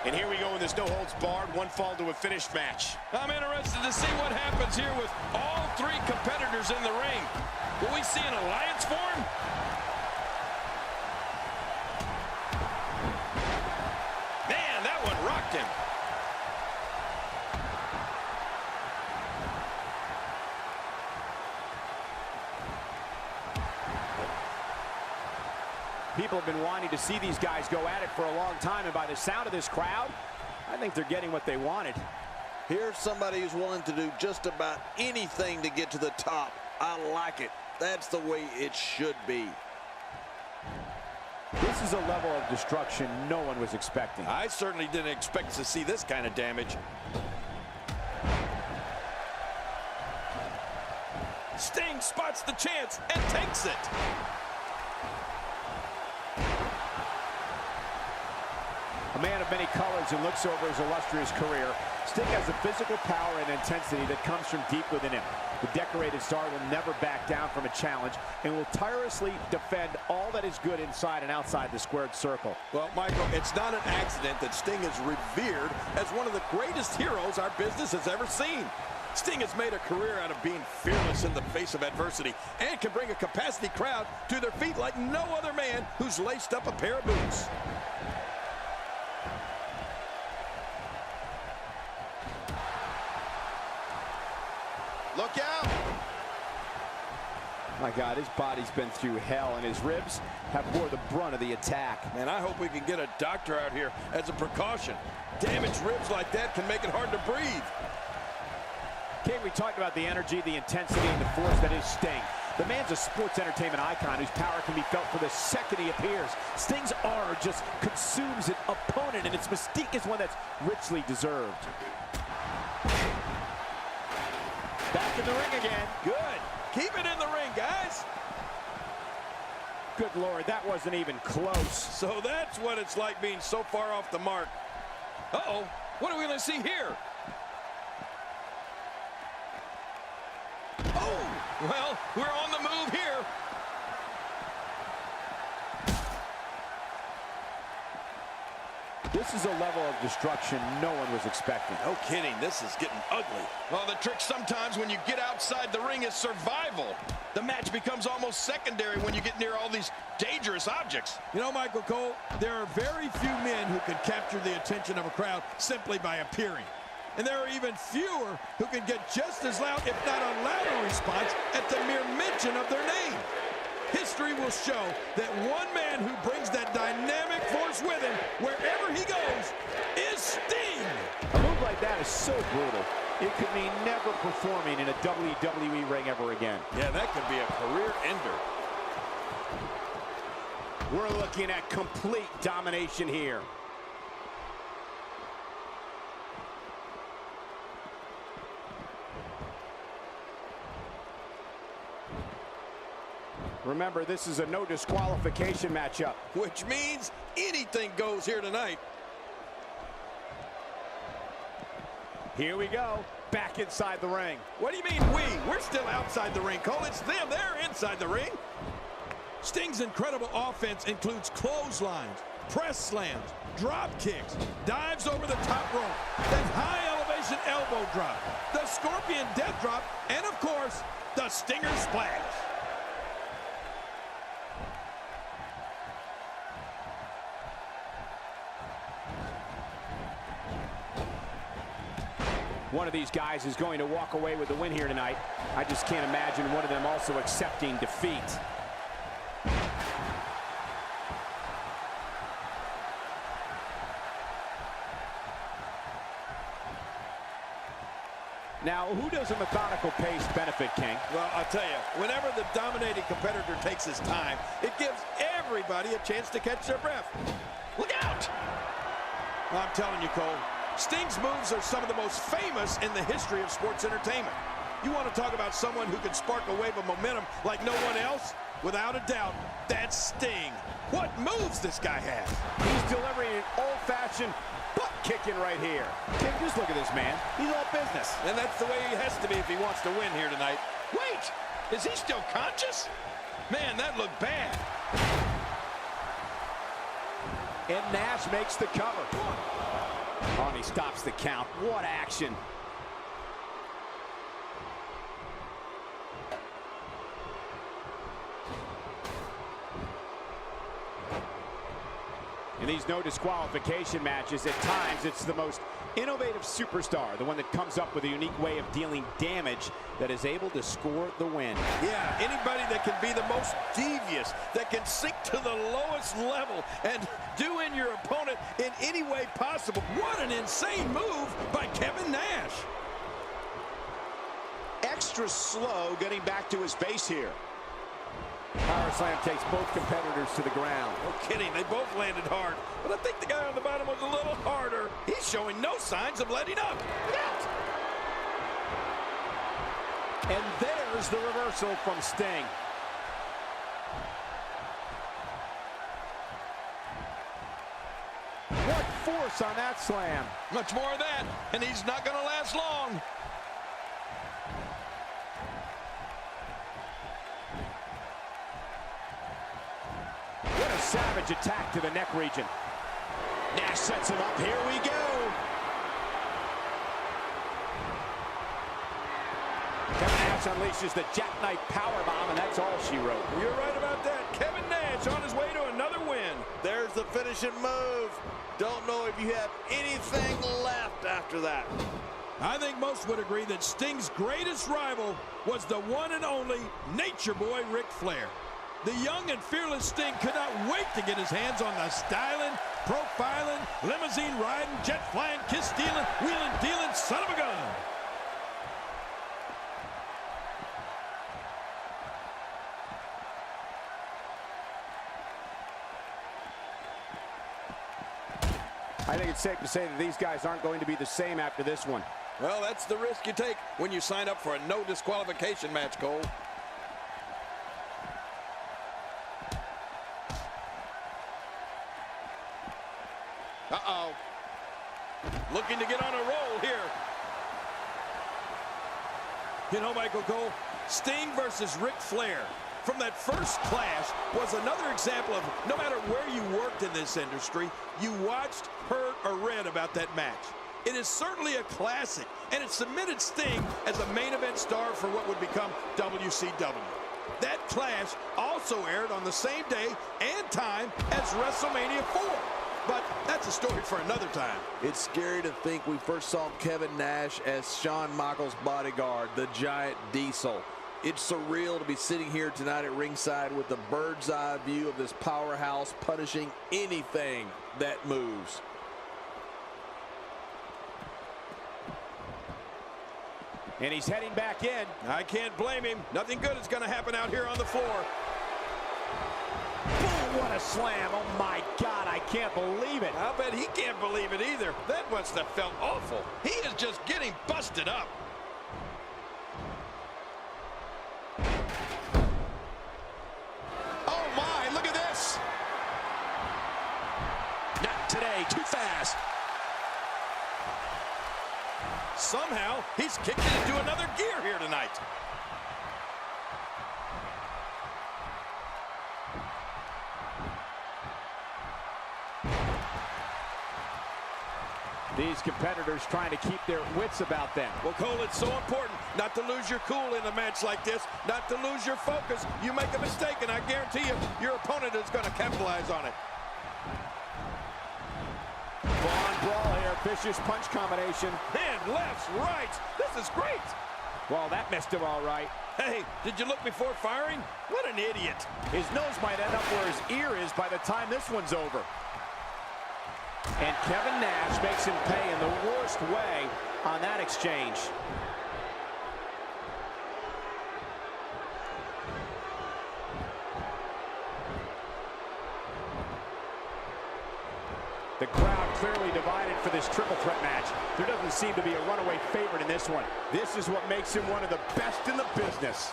And here we go with this no-holds-barred, one-fall to a finished match. I'm interested to see what happens here with all three competitors in the ring. Will we see an alliance form? Man, that one rocked him. People have been wanting to see these guys go at it for a long time, and by the sound of this crowd, I think they're getting what they wanted. Here's somebody who's willing to do just about anything to get to the top. I like it. That's the way it should be. This is a level of destruction no one was expecting. I certainly didn't expect to see this kind of damage. Sting spots the chance and takes it. A man of many colors who looks over his illustrious career, Sting has the physical power and intensity that comes from deep within him. The decorated star will never back down from a challenge and will tirelessly defend all that is good inside and outside the squared circle. Well, Michael, it's not an accident that Sting is revered as one of the greatest heroes our business has ever seen. Sting has made a career out of being fearless in the face of adversity and can bring a capacity crowd to their feet like no other man who's laced up a pair of boots. Look out! My God, his body's been through hell, and his ribs have bore the brunt of the attack. Man, I hope we can get a doctor out here as a precaution. Damaged ribs like that can make it hard to breathe. King, we talked about the energy, the intensity, and the force that is Sting. The man's a sports entertainment icon whose power can be felt for the second he appears. Sting's aura just consumes an opponent, and its mystique is one that's richly deserved. Back in the ring again. Good. Keep it in the ring, guys. Good Lord, that wasn't even close. So that's what it's like being so far off the mark. Uh-oh. What are we going to see here? Oh, well, we're on the move here. This is a level of destruction no one was expecting. No kidding, this is getting ugly. Well, the trick sometimes when you get outside the ring is survival. The match becomes almost secondary when you get near all these dangerous objects. You know, Michael Cole, there are very few men who can capture the attention of a crowd simply by appearing. And there are even fewer who can get just as loud, if not a louder response at the mere mention of their name. History will show that one man who brings that dynamic force with him wherever he goes is Sting. A move like that is so brutal, it could mean never performing in a WWE ring ever again. Yeah, that could be a career ender. We're looking at complete domination here. Remember, this is a no disqualification matchup. Which means anything goes here tonight. Here we go, back inside the ring. What do you mean we? We're still outside the ring, Cole. It's them. They're inside the ring. Sting's incredible offense includes clotheslines, press slams, drop kicks, dives over the top rope, that high elevation elbow drop, the scorpion death drop, and of course, the Stinger splash. One of these guys is going to walk away with the win here tonight. I just can't imagine one of them also accepting defeat. Now, who does a methodical pace benefit, King? Well, I'll tell you, whenever the dominating competitor takes his time, it gives everybody a chance to catch their breath. Look out! I'm telling you, Cole, Sting's moves are some of the most famous in the history of sports entertainment. You want to talk about someone who can spark a wave of momentum like no one else? Without a doubt, that's Sting. What moves this guy has? He's delivering an old-fashioned butt kicking right here. King, just look at this man. He's all business. And that's the way he has to be if he wants to win here tonight. Wait, is he still conscious? Man, that looked bad. And Nash makes the cover. Oh, and he stops the count. What action. In these no disqualification matches, at times it's the most innovative superstar, the one that comes up with a unique way of dealing damage that is able to score the win. Yeah, anybody that can be the most devious, that can sink to the lowest level and do in your opponent in any way possible. What an insane move by Kevin Nash. Extra slow getting back to his base here. Power slam takes both competitors to the ground. No kidding, they both landed hard. But I think the guy on the bottom was a little harder. He's showing no signs of letting up. Yet. And there's the reversal from Sting. What force on that slam. Much more of that, and he's not going to last long. What a savage attack to the neck region. Nash sets him up. Here we go. Kevin Nash unleashes the jackknife powerbomb, and that's all she wrote. You're right about that. Kevin Nash on his way to another win. There's the finishing move. Don't know if you have anything left after that. I think most would agree that Sting's greatest rival was the one and only Nature Boy Ric Flair. The young and fearless Sting could not wait to get his hands on the styling, profiling, limousine riding, jet flying, kiss stealing, wheeling dealing son of a gun. I think it's safe to say that these guys aren't going to be the same after this one. Well, that's the risk you take when you sign up for a no disqualification match, Cole. Uh-oh. Looking to get on a roll here. You know, Michael Cole, Sting versus Ric Flair from that first clash was another example of no matter where you worked in this industry, you watched, heard, or read about that match. It is certainly a classic, and it cemented Sting as a main event star for what would become WCW. That clash also aired on the same day and time as WrestleMania 4. But that's a story for another time. It's scary to think we first saw Kevin Nash as Shawn Michaels' bodyguard, the Giant Diesel. It's surreal to be sitting here tonight at ringside with the bird's eye view of this powerhouse punishing anything that moves. And he's heading back in. I can't blame him. Nothing good is going to happen out here on the floor. Boom, what a slam. Oh, my God, I can't believe it. I'll bet he can't believe it either. That must have felt awful. He is just getting busted up. Oh, my, look at this. Not today, too fast. Somehow, he's kicked it into another gear here tonight. These competitors trying to keep their wits about them. Well, Cole, it's so important not to lose your cool in a match like this, not to lose your focus. You make a mistake, and I guarantee you, your opponent is going to capitalize on it. Full-on brawl here, vicious punch combination. And lefts, rights, this is great. Well, that missed him all right. Hey, did you look before firing? What an idiot. His nose might end up where his ear is by the time this one's over. And Kevin Nash makes him pay in the worst way on that exchange. The crowd clearly divided for this triple threat match. There doesn't seem to be a runaway favorite in this one. This is what makes him one of the best in the business.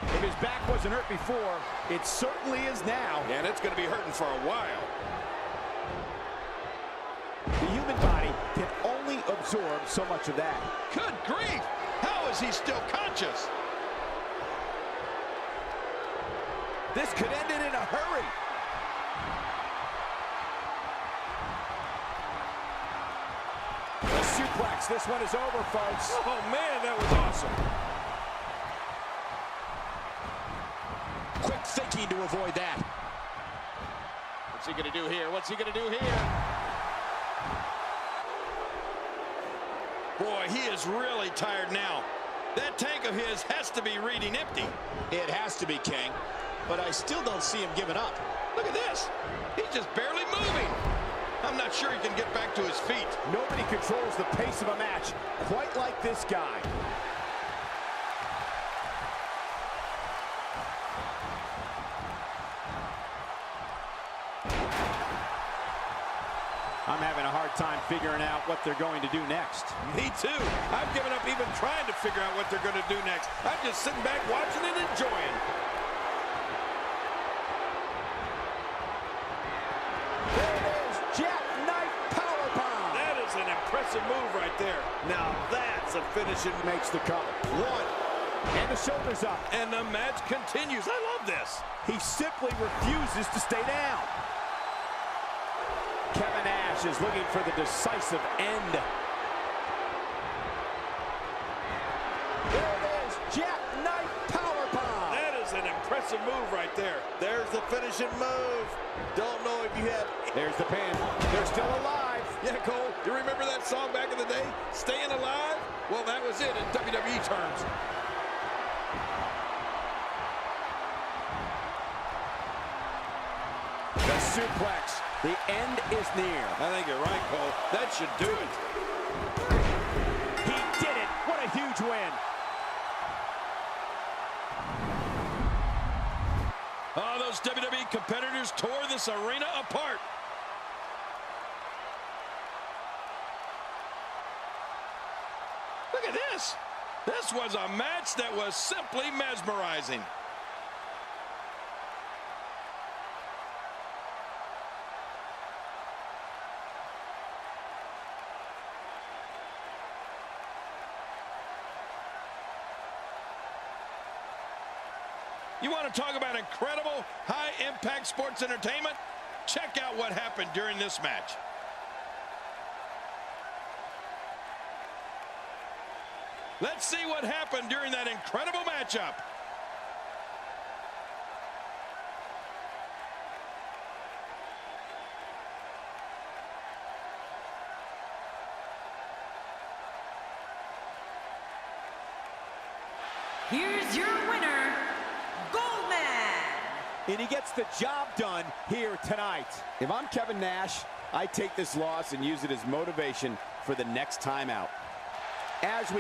If his back wasn't hurt before, it certainly is now. And it's going to be hurting for a while. The human body can only absorb so much of that. Good grief! How is he still conscious? This could end it in a hurry. A suplex. This one is over, folks. Oh, man, that was awesome. Quick thinking to avoid that. What's he going to do here? What's he going to do here? Boy, he is really tired now. That tank of his has to be reading empty. It has to be, King. But I still don't see him giving up. Look at this. He's just barely moving. I'm not sure he can get back to his feet. Nobody controls the pace of a match quite like this guy. I'm having a hard time figuring out what they're going to do next. Me too. I've given up even trying to figure out what they're going to do next. I'm just sitting back watching and enjoying. There it is, jackknife powerbomb. That is an impressive move right there. Now that's a finishing. Makes the cover. One. And the shoulders up. And the match continues. I love this. He simply refuses to stay down. Kevin Nash is looking for the decisive end. There it is, jackknife powerbomb. That is an impressive move right there. There's the finishing move. Don't know if you have... There's the pin. They're still alive. Yeah, Cole, you remember that song back in the day? Staying Alive? Well, that was it in WWE terms. The suplex. The end is near. I think you're right, Cole. That should do it. He did it. What a huge win. Oh, those WWE competitors tore this arena apart. Look at this. This was a match that was simply mesmerizing. You want to talk about incredible high-impact sports entertainment? Check out what happened during this match. Let's see what happened during that incredible matchup. Here's your winner, Goldberg. And he gets the job done here tonight. If I'm Kevin Nash, I take this loss and use it as motivation for the next time out. As we